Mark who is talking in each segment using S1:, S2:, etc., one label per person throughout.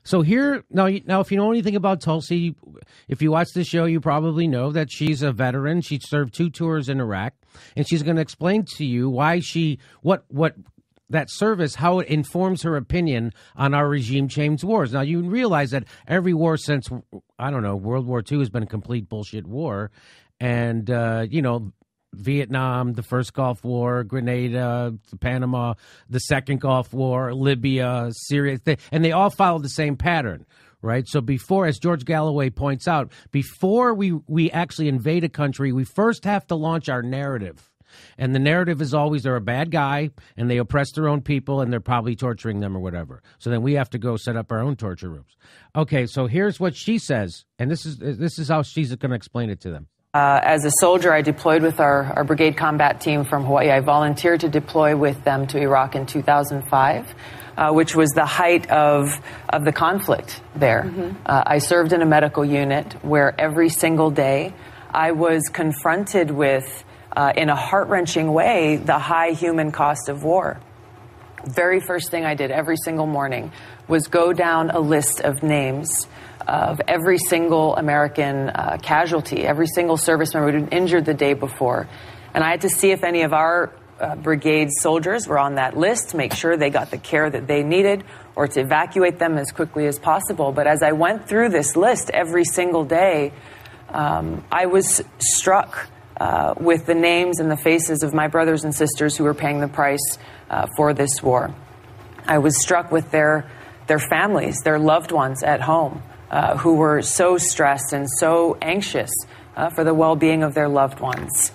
S1: So here, now, if you know anything about Tulsi, if you watch this show, you probably know that she's a veteran. She served 2 tours in Iraq, and she's going to explain to you why what that service, how it informs her opinion on our regime change wars. Now, you realize that every war since, I don't know, World War II has been a complete bullshit war. And, Vietnam, the first Gulf War, Grenada, Panama, the second Gulf War, Libya, Syria, and they all follow the same pattern, right? So before, as George Galloway points out, before we actually invade a country, we first have to launch our narrative. And the narrative is always they're a bad guy and they oppress their own people and they're probably torturing them or whatever. So then we have to go set up our own torture rooms. Okay, so here's what she says, and this is how she's going to explain it to them.
S2: As a soldier, I deployed with our brigade combat team from Hawaii. I volunteered to deploy with them to Iraq in 2005, which was the height of the conflict there. Mm-hmm. I served in a medical unit where every single day I was confronted with, in a heart-wrenching way, the high human cost of war. Very first thing I did every single morning was go down a list of names of every single American casualty, every single service member who'd been injured the day before. And I had to see if any of our brigade soldiers were on that list, to make sure they got the care that they needed, or to evacuate them as quickly as possible. But as I went through this list every single day, I was struck with the names and the faces of my brothers and sisters who were paying the price for this war. I was struck with their families, their loved ones at home, who were so stressed and so anxious for the well-being of their loved ones.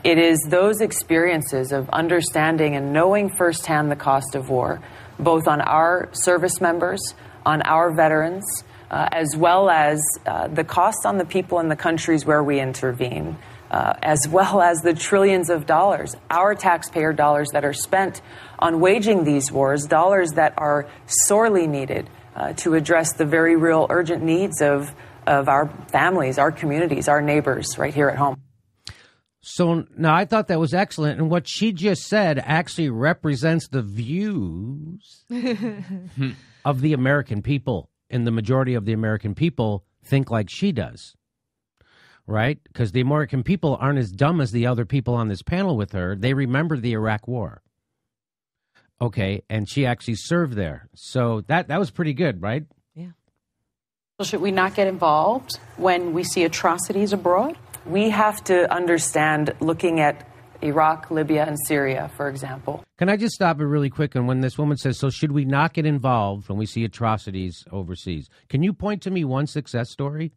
S2: It is those experiences of understanding and knowing firsthand the cost of war, both on our service members, on our veterans, as well as the cost on the people in the countries where we intervene, as well as the trillions of dollars, our taxpayer dollars that are spent on waging these wars, dollars that are sorely needed to address the very real urgent needs of our families, our communities, our neighbors right here at home.
S1: So now I thought that was excellent. And what she just said actually represents the views of the American people. And the majority of the American people think like she does. Right? Because the American people aren't as dumb as the other people on this panel with her. They remember the Iraq War. Okay, and she actually served there. So that was pretty good, right?
S3: Yeah. So should we not get involved when we see atrocities abroad?
S2: We have to understand, looking at Iraq, Libya, and Syria, for example.
S1: Can I just stop it really quick? And when this woman says, so should we not get involved when we see atrocities overseas? Can you point to me one success story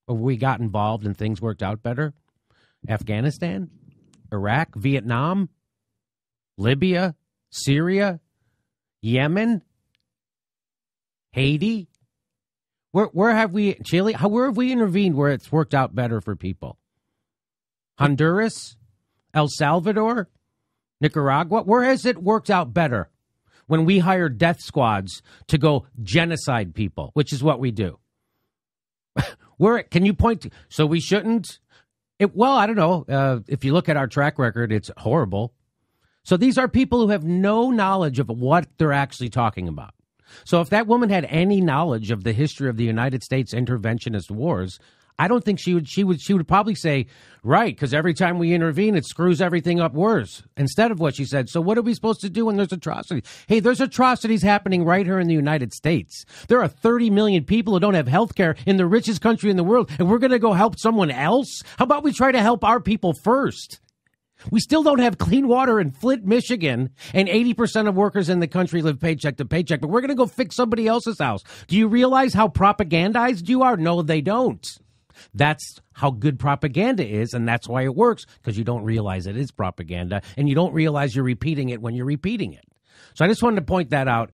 S1: where we got involved and things worked out better? Afghanistan, Iraq, Vietnam, Libya, Syria, Yemen, Haiti. Where have we, Chile? Where have we intervened where it's worked out better for people? Honduras, El Salvador, Nicaragua. Where has it worked out better when we hire death squads to go genocide people, which is what we do? Where can you point to? So we shouldn't. Well, I don't know. If you look at our track record, it's horrible. So these are people who have no knowledge of what they're actually talking about. So if that woman had any knowledge of the history of the United States interventionist wars, I don't think she would probably say, right, because every time we intervene, it screws everything up worse. Instead of what she said, so what are we supposed to do when there's atrocities? Hey, there's atrocities happening right here in the United States. There are 30 million people who don't have health care in the richest country in the world, and we're going to go help someone else? How about we try to help our people first? We still don't have clean water in Flint, Michigan, and 80% of workers in the country live paycheck to paycheck, but we're going to go fix somebody else's house. Do you realize how propagandized you are? No, they don't. That's how good propaganda is, and that's why it works, because you don't realize it is propaganda, and you don't realize you're repeating it when you're repeating it. So I just wanted to point that out.